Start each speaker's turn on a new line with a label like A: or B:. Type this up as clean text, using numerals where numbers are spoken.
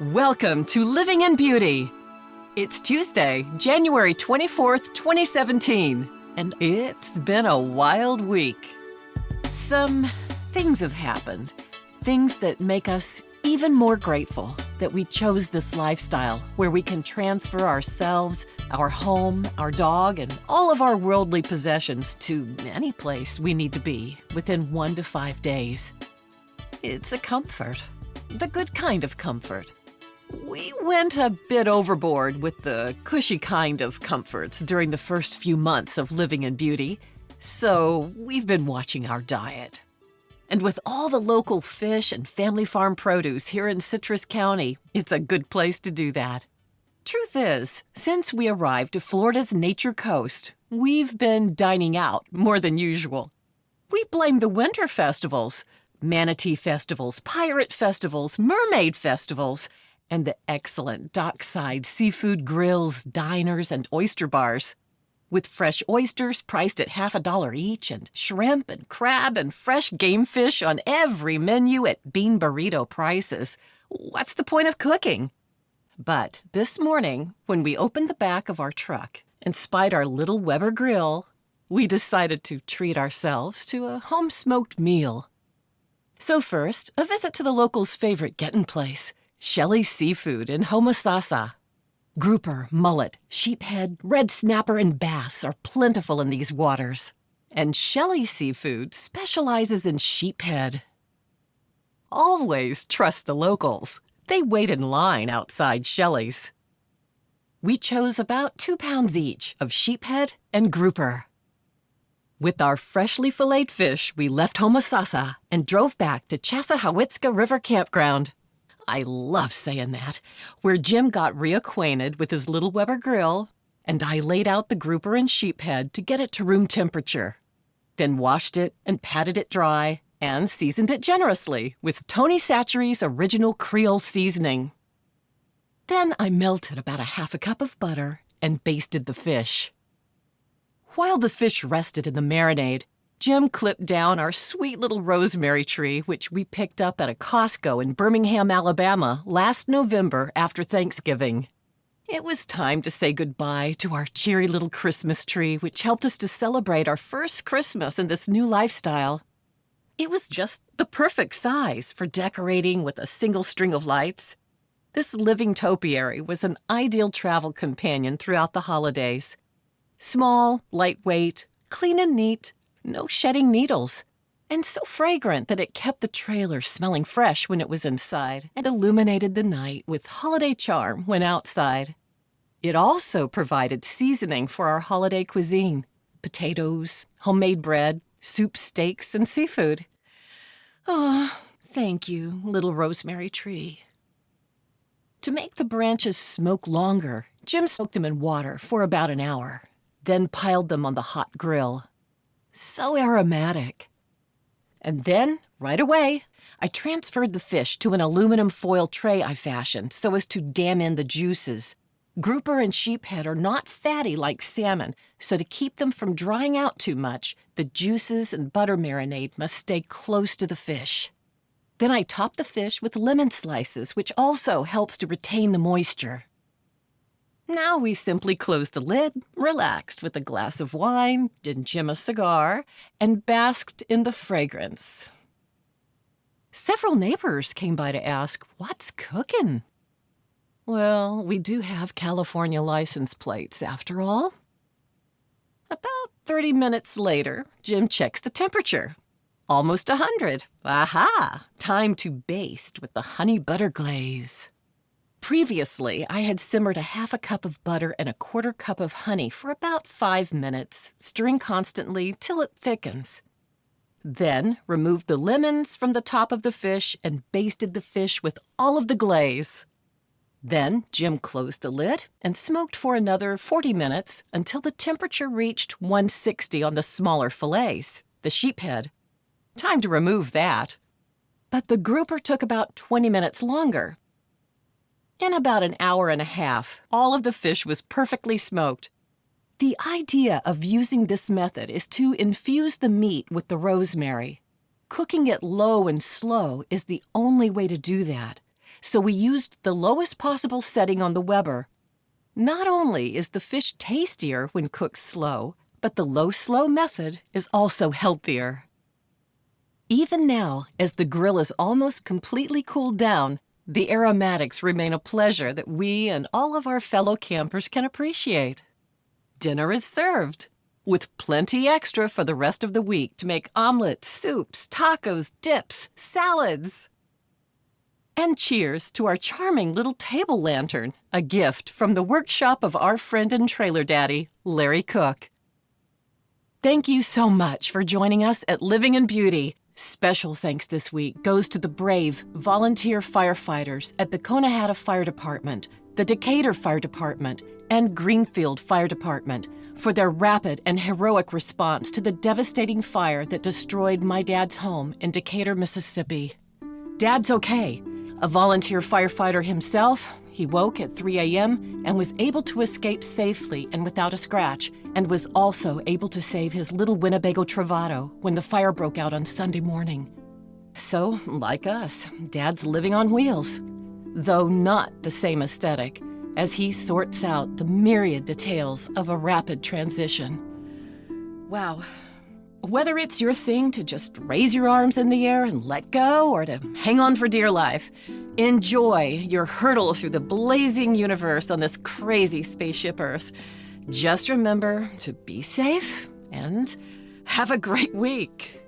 A: Welcome to Living in Beauty. It's Tuesday, January 24th, 2017, and it's been a wild week. Some things have happened, things that make us even more grateful that we chose this lifestyle where we can transfer ourselves, our home, our dog, and all of our worldly possessions to any place we need to be within 1 to 5 days. It's a comfort, the good kind of comfort. We went a bit overboard with the cushy kind of comforts during the first few months of living in beauty, so we've been watching our diet. And with all the local fish and family farm produce here in Citrus County, it's a good place to do that. Truth is, since we arrived to Florida's Nature Coast, we've been dining out more than usual. We blame the winter festivals, manatee festivals, pirate festivals, mermaid festivals, and the excellent dockside seafood grills, diners, and oyster bars. With fresh oysters priced at $50 each, and shrimp and crab and fresh game fish on every menu at bean burrito prices, what's the point of cooking? But this morning, when we opened the back of our truck and spied our little Weber grill, we decided to treat ourselves to a home-smoked meal. So first, a visit to the locals' favorite gettin' place, Shelley's Seafood in Homosassa. Grouper, mullet, sheephead, red snapper, and bass are plentiful in these waters. And Shelley's Seafood specializes in sheephead. Always trust the locals. They wait in line outside Shelley's. We chose about 2 pounds each of sheephead and grouper. With our freshly filleted fish, we left Homosassa and drove back to Chassahowitzka River Campground. I love saying that, where Jim got reacquainted with his little Weber grill, and I laid out the grouper and sheephead to get it to room temperature. Then washed it and patted it dry and seasoned it generously with Tony Chachere's original Creole seasoning. Then I melted about a half a cup of butter and basted the fish. While the fish rested in the marinade, Jim clipped down our sweet little rosemary tree, which we picked up at a Costco in Birmingham, Alabama, last November after Thanksgiving. It was time to say goodbye to our cheery little Christmas tree, which helped us to celebrate our first Christmas in this new lifestyle. It was just the perfect size for decorating with a single string of lights. This living topiary was an ideal travel companion throughout the holidays. Small, lightweight, clean and neat, no shedding needles, and so fragrant that it kept the trailer smelling fresh when it was inside and illuminated the night with holiday charm when outside. It also provided seasoning for our holiday cuisine: potatoes, homemade bread, soup, steaks, and seafood. Oh, thank you, little rosemary tree. To make the branches smoke longer, Jim soaked them in water for about an hour, then piled them on the hot grill. So aromatic. And then, right away, I transferred the fish to an aluminum foil tray I fashioned so as to dam in the juices. Grouper and sheephead are not fatty like salmon, so to keep them from drying out too much, the juices and butter marinade must stay close to the fish. Then I topped the fish with lemon slices, which also helps to retain the moisture. Now we simply closed the lid, relaxed with a glass of wine, and Jim a cigar, and basked in the fragrance. Several neighbors came by to ask, "What's cooking?" Well, we do have California license plates, after all. About 30 minutes later, Jim checks the temperature. Almost 100. Aha! Time to baste with the honey butter glaze. Previously, I had simmered a half a cup of butter and a 1/4 cup of honey for about 5 minutes, stirring constantly till it thickens. Then, removed the lemons from the top of the fish and basted the fish with all of the glaze. Then, Jim closed the lid and smoked for another 40 minutes until the temperature reached 160 on the smaller fillets, the sheephead. Time to remove that. But the grouper took about 20 minutes longer. In about an hour and a half, all of the fish was perfectly smoked. The idea of using this method is to infuse the meat with the rosemary. Cooking it low and slow is the only way to do that, so we used the lowest possible setting on the Weber. Not only is the fish tastier when cooked slow, but the low-slow method is also healthier. Even now, as the grill is almost completely cooled down, the aromatics remain a pleasure that we and all of our fellow campers can appreciate. Dinner is served, with plenty extra for the rest of the week to make omelets, soups, tacos, dips, salads. And cheers to our charming little table lantern, a gift from the workshop of our friend and trailer daddy, Larry Cook. Thank you so much for joining us at Living in Beauty. Special thanks this week goes to the brave volunteer firefighters at the Conehatta Fire Department, the Decatur Fire Department, and Greenfield Fire Department for their rapid and heroic response to the devastating fire that destroyed my dad's home in Decatur, Mississippi. Dad's okay. A volunteer firefighter himself, he woke at 3 a.m. and was able to escape safely and without a scratch, and was also able to save his little Winnebago Travato when the fire broke out on Sunday morning. So, like us, Dad's living on wheels, though not the same aesthetic, as he sorts out the myriad details of a rapid transition. Wow. Whether it's your thing to just raise your arms in the air and let go, or to hang on for dear life, enjoy your hurtle through the blazing universe on this crazy spaceship Earth. Just remember to be safe and have a great week.